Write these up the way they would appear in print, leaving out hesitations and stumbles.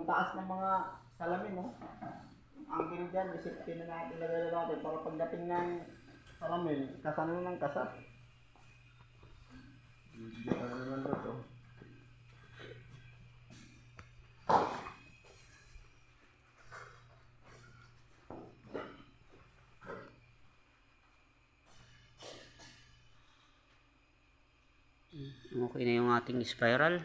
yung taas ng mga salamin, no? Yung angle dyan, isipin na natin lagay natin para pagdating ng salamin, kasano ng kasa. Hindi ka naman dito. Okay na yung ating spiral.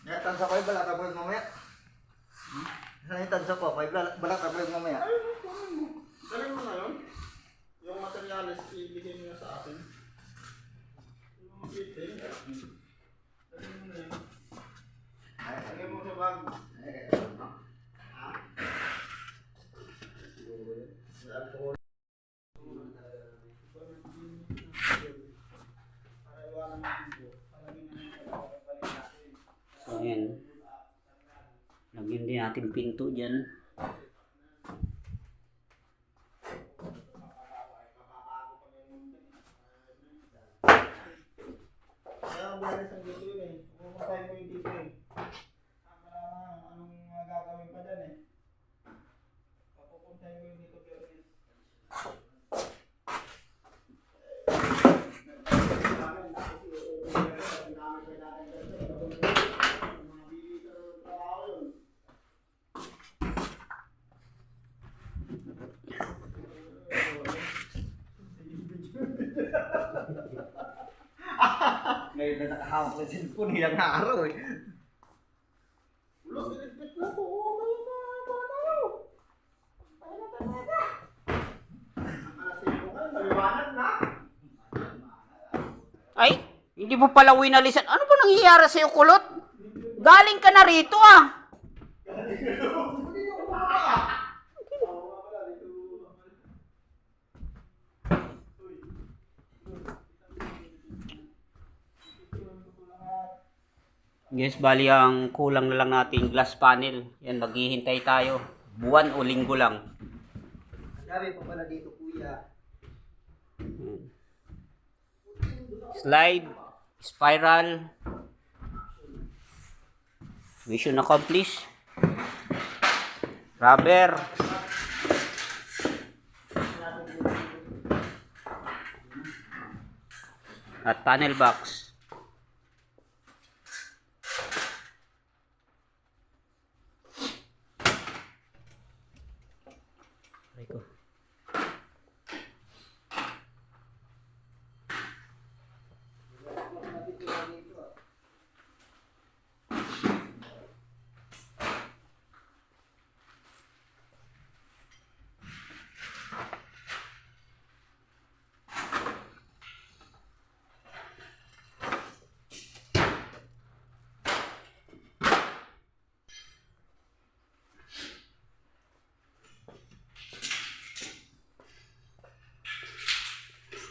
Ya, tansa ko yung balak tapos mamaya. Saan yung tansa ko? May balak tapos mamaya. Ay, dali mo na yun. Yung materialis, ibigay mo na sa akin. Yung fitting, dali mo na yun. Lagay mo sa bag. So ayan, lagyan din natin pinto dyan. Kaya ang biyahe sa dito yun eh. Pupuntay mo yung dito eh. Anong gagawin pa dyan eh. Papupuntay mo yung dito Bernis. Ngayon na nakahawak sa cellphone, ilang araw eh. Ulo, sinipit na po. Kayo na, paano? Kaya na talaga. Ang alasing ko nga, maliwanag na. Ay, hindi mo pala winalisan. Ano ba nangyayari sa'yo, kulot? Galing ka na rito ah. Guys, bali ang kulang na lang natin glass panel. Yan, maghihintay tayo. Buwan o linggo lang. Ang dami pa pala dito, kuya. Slide, spiral. Mission accomplished. Rubber. At panel box.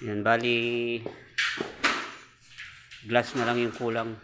Yan, bali glass na lang yung kulang.